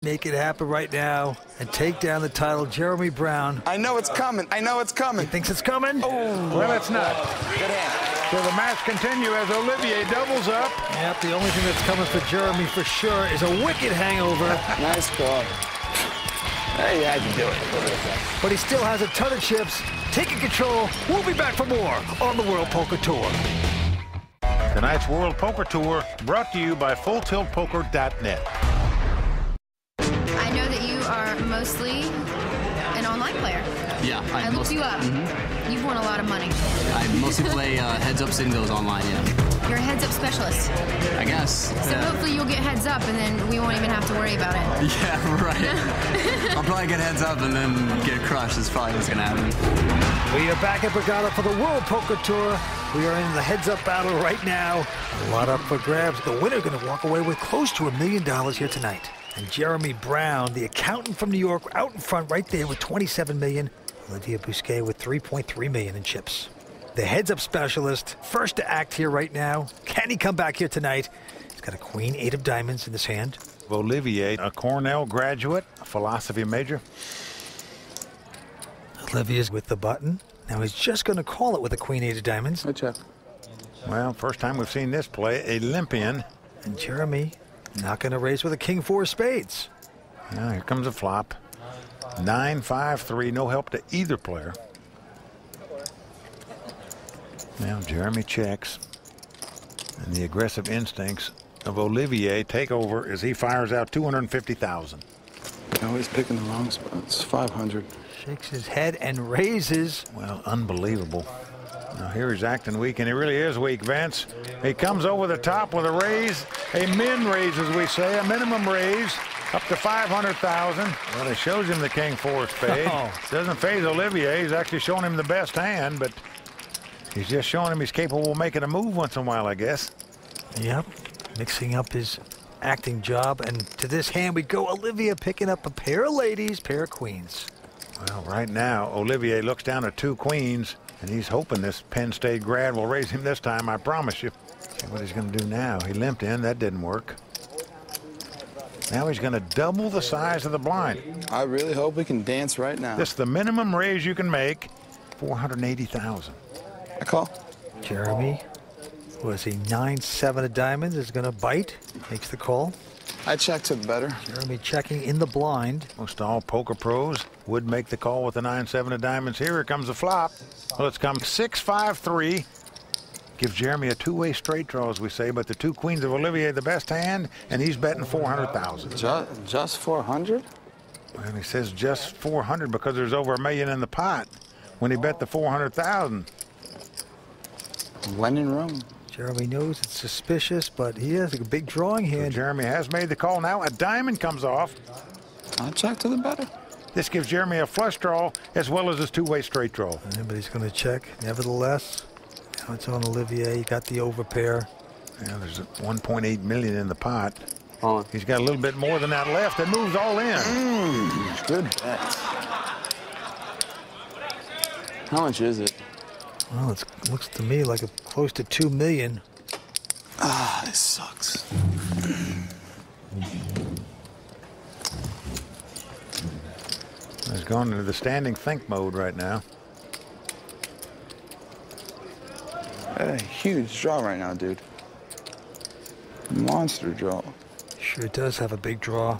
Make it happen right now and take down the title, Jeremy Brown. I know it's coming. I know it's coming. He thinks it's coming? Oh. Well, it's not. Good hand. So the match continues as Olivier doubles up. Yep, the only thing that's coming for Jeremy for sure is a wicked hangover. Nice call. Hey, you had to do it. But he still has a ton of chips. Taking control. We'll be back for more on the World Poker Tour. Tonight's World Poker Tour brought to you by FullTiltPoker.net. I know that you are mostly an online player. Yeah, I looked you up. You've won a lot of money. I mostly play heads-up singles online, yeah. You're a heads-up specialist. I guess. So hopefully you'll get heads up, and then we won't even have to worry about it. Yeah, right. I'll probably get heads up and then get crushed. That's probably what's going to happen. We are back at Borgata for the World Poker Tour. We are in the heads-up battle right now. A lot up for grabs. The winner going to walk away with close to $1 million here tonight. And Jeremy Brown, the accountant from New York, out in front right there with $27 million. Olivier Bousquet with $3.3 million in chips. The heads-up specialist, first to act here right now. Can he come back here tonight? He's got a queen, 8 of diamonds in his hand. Olivier, a Cornell graduate, a philosophy major. Olivier's with the button. Now he's just going to call it with a queen, 8 of diamonds. I check. Well, first time we've seen this play, Olympian. And Jeremy not going to raise with a king, 4 of spades. Now here comes a flop. 9-5-3, no help to either player. Now Jeremy checks. And the aggressive instincts of Olivier take over as he fires out $250,000. Always picking the wrong spots. 500. Shakes his head and raises. Well, unbelievable. Now here he's acting weak, and he really is weak, Vince. He comes over the top with a raise, a min raise, as we say, a minimum raise, up to $500,000. Well, it shows him the king, 4 of spades. Oh. Doesn't faze Olivier. He's actually showing him the best hand, but he's just showing him he's capable of making a move once in a while, I guess. Yep, mixing up his acting job. And to this hand we go. Olivier picking up a pair of ladies, pair of queens. Well, right now, Olivier looks down at 2 queens, and he's hoping this Penn State grad will raise him this time, I promise you. See what he's going to do now. He limped in. That didn't work. Now he's going to double the size of the blind. I really hope we can dance right now. This is the minimum raise you can make, $480,000. I call. Jeremy, was he 9-7 of diamonds, is going to bite, makes the call. I check to the better. Jeremy checking in the blind. Most all poker pros would make the call with the 9-7 of diamonds. Here comes the flop. Well, it's come 6-5-3. Gives Jeremy a 2-way straight draw, as we say, but the 2 queens of Olivier the best hand, and he's betting $400,000. Just 400? And he says just 400 because there's over $1 million in the pot when he bet the 400,000. When in Rome. Jeremy knows it's suspicious, but he has a big drawing hand. So Jeremy has made the call now. A diamond comes off. I check to the better. This gives Jeremy a flush draw as well as his 2-way straight draw. Yeah, but he's going to check. Nevertheless, now it's on Olivier. He got the overpair. Yeah, there's $1.8 million in the pot. On. He's got a little bit more than that left. It moves all in. Good bet. How much is it? Well, it looks to me like close to $2 million. Ah, this sucks. He's gone into the standing think mode right now. A huge draw right now, dude. Monster draw. Sure does have a big draw.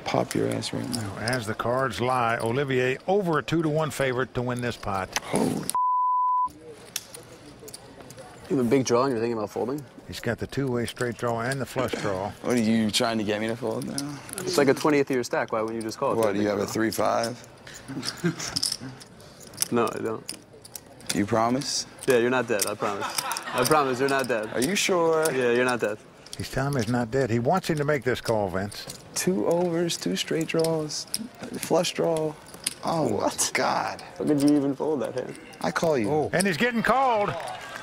Pop your ass right now. Now, as the cards lie, Olivier over a 2-1 favorite to win this pot. Holy. You have a big draw and you're thinking about folding? He's got the 2-way straight draw and the flush draw. What are you trying to get me to fold now? It's like a 20th year stack. Why wouldn't you just call it? What, do you have a 3-5? No, I don't. You promise? Yeah, you're not dead, I promise. I promise, you're not dead. Are you sure? Yeah, you're not dead. He's telling me he's not dead. He wants him to make this call, Vince. 2 overs, 2 straight draws, flush draw. Oh, What? God. How could you even fold that hand? I call you. Oh. And he's getting called.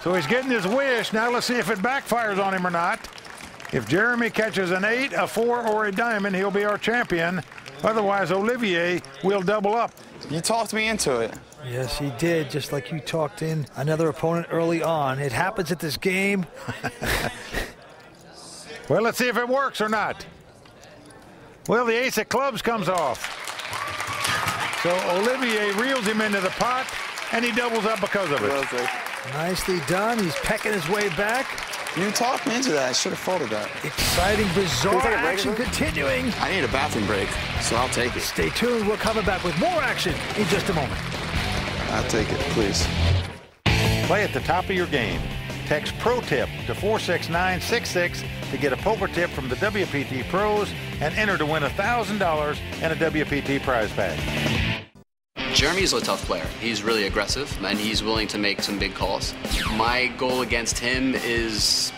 So he's getting his wish. Now let's see if it backfires on him or not. If Jeremy catches an 8, a 4, or a diamond, he'll be our champion. Otherwise, Olivier will double up. You talked me into it. Yes, he did, just like you talked in another opponent early on. It happens at this game. Well, let's see if it works or not. Well, the ace of clubs comes off. So Olivier reels him into the pot, and he doubles up because of it. Nicely done. He's pecking his way back. You talked me into that. I should have folded that. Exciting, bizarre action continuing. I need a bathroom break, so I'll take it. Stay tuned. We're coming back with more action in just a moment. I'll take it, please. Play at the top of your game. Text Pro Tip to 46966 to get a poker tip from the WPT Pros and enter to win $1,000 and a WPT prize pack. Jeremy's a tough player. He's really aggressive, and he's willing to make some big calls. My goal against him is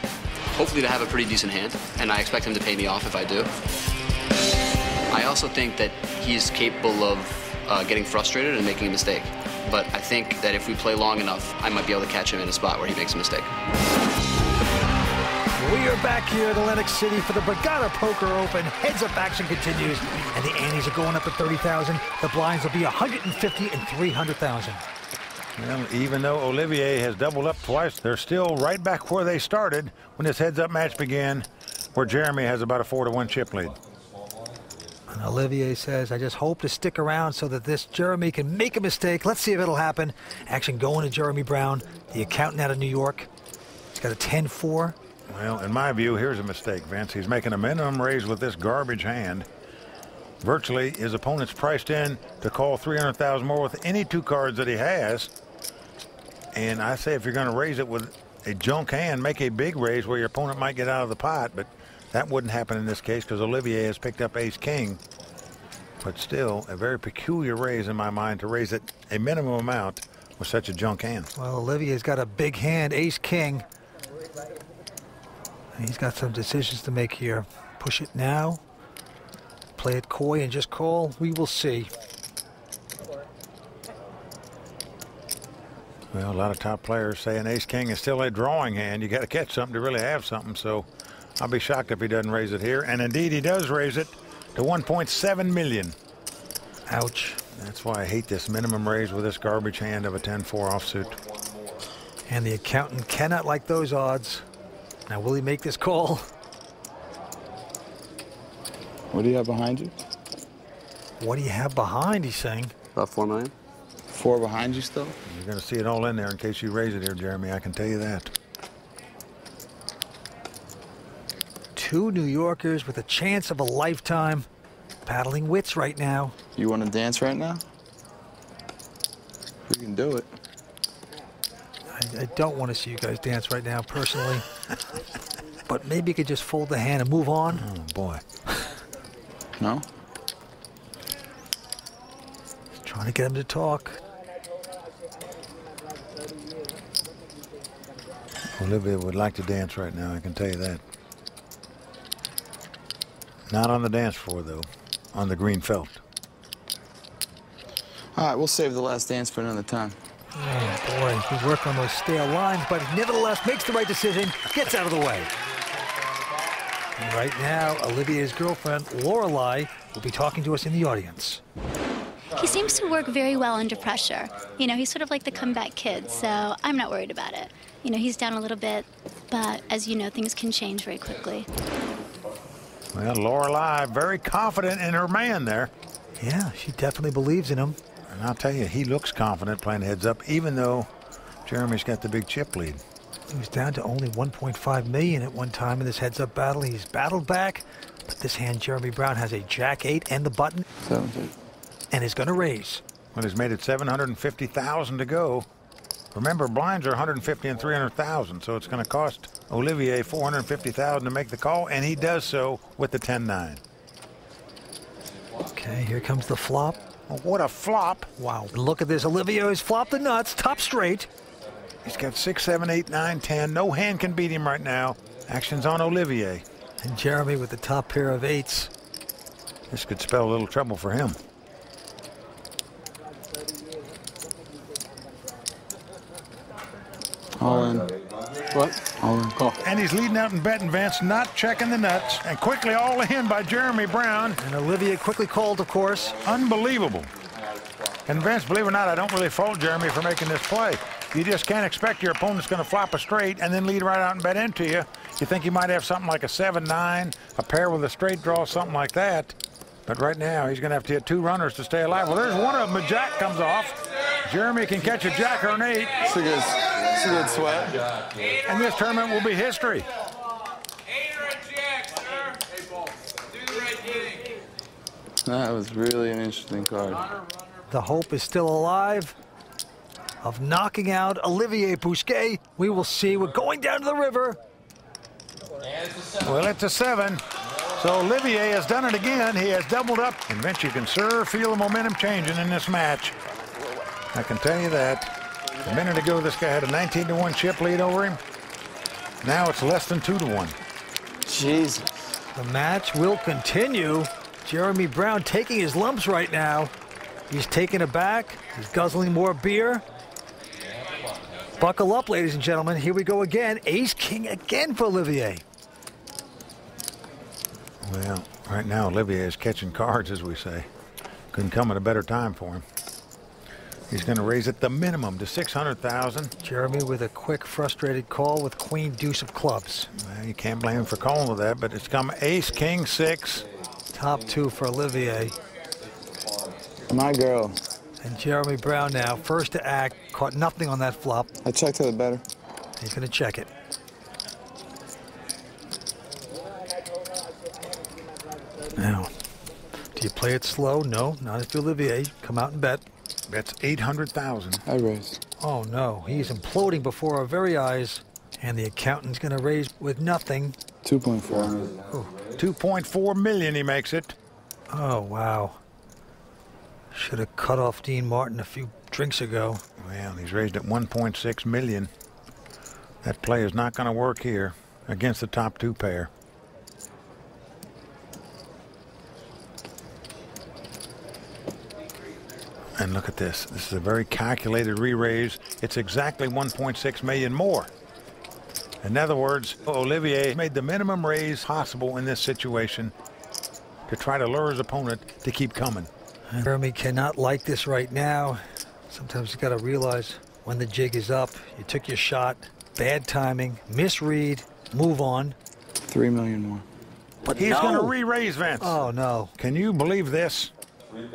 hopefully to have a pretty decent hand, and I expect him to pay me off if I do. I also think that he's capable of getting frustrated and making a mistake. But I think that if we play long enough, I might be able to catch him in a spot where he makes a mistake. We are back here at Atlantic City for the Borgata Poker Open. Heads-up action continues, and the antes are going up at 30,000. The blinds will be 150 and 300,000. Well, even though Olivier has doubled up twice, they're still right back where they started when this heads-up match began, where Jeremy has about a 4-1 chip lead. And Olivier says, I just hope to stick around so that this Jeremy can make a mistake. Let's see if it'll happen. Action going to Jeremy Brown, the accountant out of New York. He's got a 10-4. Well, in my view, here's a mistake, Vince. He's making a minimum raise with this garbage hand. Virtually, his opponent's priced in to call 300,000 more with any two cards that he has. And I say if you're going to raise it with a junk hand, make a big raise where your opponent might get out of the pot. But that wouldn't happen in this case because Olivier has picked up ace-king. But still, a very peculiar raise in my mind to raise it a minimum amount with such a junk hand. Well, Olivier's got a big hand, ace-king. He's got some decisions to make here. Push it now, play it coy, and just call. We will see. Well, a lot of top players say an ace-king is still a drawing hand. You got to catch something to really have something. So I'll be shocked if he doesn't raise it here. And indeed, he does raise it to 1.7 million. Ouch. That's why I hate this minimum raise with this garbage hand of a 10-4 offsuit. And the accountant cannot like those odds. Now, will he make this call? What do you have behind you? What do you have behind, he's saying? About 4 million. 4 behind you still? You're going to see it all in there in case you raise it here, Jeremy. I can tell you that. Two New Yorkers with a chance of a lifetime battling wits right now. You want to dance right now? We can do it. I don't want to see you guys dance right now, personally. But maybe you could just fold the hand and move on. Oh, boy. No? Trying to get him to talk. Olivia would like to dance right now, I can tell you that. Not on the dance floor, though. On the green felt. All right, we'll save the last dance for another time. Oh, boy, he's working on those stale lines, but he nevertheless makes the right decision, gets out of the way. And right now, Olivier's girlfriend, Lorelei, will be talking to us in the audience. He seems to work very well under pressure. You know, he's sort of like the comeback kid, so I'm not worried about it. You know, he's down a little bit, but as you know, things can change very quickly. Well, Lorelei, very confident in her man there. Yeah, she definitely believes in him. And I'll tell you, he looks confident playing heads up, even though Jeremy's got the big chip lead. He was down to only 1.5 million at one time in this heads-up battle. He's battled back, but this hand, Jeremy Brown, has a jack-8 and the button, 17. and is going to raise. Well, he's made it 750,000 to go. Remember, blinds are 150 and 300,000, so it's going to cost Olivier 450,000 to make the call, and he does so with the 10-9. Okay, here comes the flop. Oh, what a flop. Wow, look at this. Olivier has flopped the nuts, top straight. He's got 6, 7, 8, 9, 10. No hand can beat him right now. Action's on Olivier. And Jeremy with the top pair of 8s. This could spell a little trouble for him. All in. What? All in. Call. And he's leading out and betting, Vince, not checking the nuts. And quickly all in by Jeremy Brown. And Olivier quickly called, of course. Unbelievable. And Vince, believe it or not, I don't really fault Jeremy for making this play. You just can't expect your opponent's going to flop a straight and then lead right out and bet into you. You think you might have something like a 7-9, a pair with a straight draw, something like that. But right now, he's going to have to hit 2 runners to stay alive. Well, there's one of them. A jack comes off. Jeremy can catch a jack or an 8. It's a good sweat. And this tournament will be history. That was really an interesting card. The hope is still alive of knocking out Olivier Bousquet. We will see. We're going down to the river. Well, it's a 7. So Olivier has done it again. He has doubled up. And Vince, you can sure feel the momentum changing in this match. I can tell you that. A minute ago, this guy had a 19-1 chip lead over him. Now it's less than 2-1. Jesus. The match will continue. Jeremy Brown taking his lumps right now. He's taking it back. He's guzzling more beer. Buckle up, ladies and gentlemen. Here we go again. Ace-king again for Olivier. Well, right now, Olivier is catching cards, as we say. Couldn't come at a better time for him. He's going to raise it the minimum to $600,000. Jeremy with a quick, frustrated call with queen, deuce of clubs. Well, you can't blame him for calling with that, but it's come ace, king, 6. Top 2 for Olivier. My girl. And Jeremy Brown now, first to act, caught nothing on that flop. I checked to the better. He's going to check it. Now, do you play it slow? No, not if you're Olivier. Come out and bet. That's $800,000. I raised. Oh, no. He's imploding before our very eyes. And the accountant's going to raise with nothing. 2.4. Oh. $2.4 million he makes it. Oh, wow. Should have cut off Dean Martin a few drinks ago. Well, he's raised at $1.6 million. That play is not going to work here against the top 2 pair. And look at this. This is a very calculated re-raise. It's exactly $1.6 million more. In other words, Olivier made the minimum raise possible in this situation to try to lure his opponent to keep coming. Jeremy cannot like this right now. Sometimes you got to realize when the jig is up. You took your shot. Bad timing. Misread. Move on. 3 million more. But he's going to re-raise, Vince. Oh, no. Can you believe this? On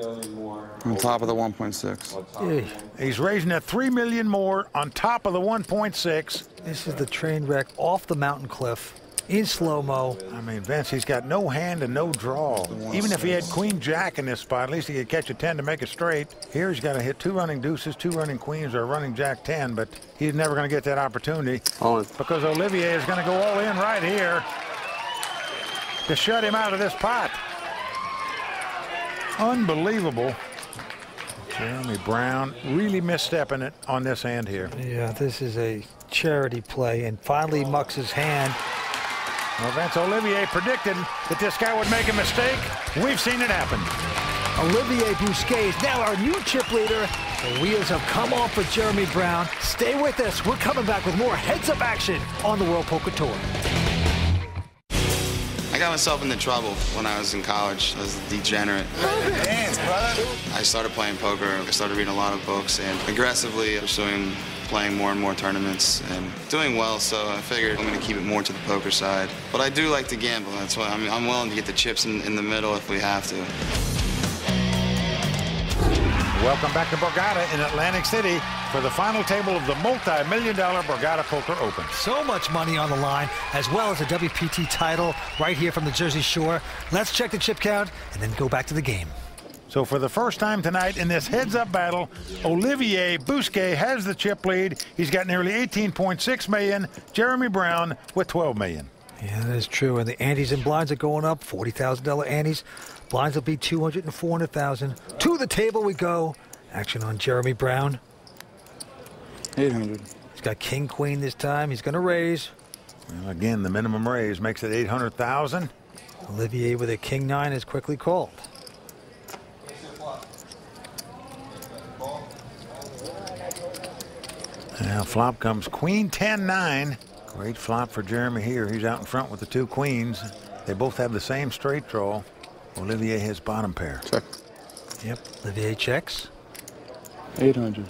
top of the 1.6. He's raising at $3 million more on top of the 1.6. This is the train wreck off the mountain cliff in slow-mo. I mean, Vince, he's got no hand and no draw. Even if he had queen jack in this spot, at least he could catch a 10 to make it straight. Here he's got to hit 2 running deuces, 2 running queens, or a running jack 10, but he's never going to get that opportunity because Olivier is going to go all in right here to shut him out of this pot. Unbelievable. Jeremy Brown really misstepping it on this hand here. Yeah, this is a charity play, and finally mucks his hand. Well, Vince, Olivier predicted that this guy would make a mistake. We've seen it happen. Olivier Bousquet is now our new chip leader. The wheels have come off for Jeremy Brown. Stay with us. We're coming back with more heads-up action on the World Poker Tour. I got myself into trouble when I was in college. I was a degenerate. Hands, brother. I started playing poker. I started reading a lot of books and aggressively pursuing playing more and more tournaments and doing well, so I figured I'm going to keep it more to the poker side. But I do like to gamble. That's why I'm willing to get the chips in the middle if we have to. Welcome back to Borgata in Atlantic City for the final table of the multi-million-dollar Borgata Poker Open. So much money on the line, as well as a WPT title right here from the Jersey Shore. Let's check the chip count and then go back to the game. So for the first time tonight in this heads-up battle, Olivier Bousquet has the chip lead. He's got nearly $18.6 million. Jeremy Brown with $12 million. Yeah, that is true. And the antes and blinds are going up. $40,000 antes. Blinds will be $200,000 and $400,000. To the table we go. Action on Jeremy Brown. 800. He's got king queen this time. He's going to raise. Well, again, the minimum raise makes it $800,000. Olivier with a king 9 is quickly called. Now flop comes queen 10-9. Great flop for Jeremy here. He's out in front with the 2 queens. They both have the same straight draw. Olivier has bottom pair. Check. Yep, Olivier checks. 800.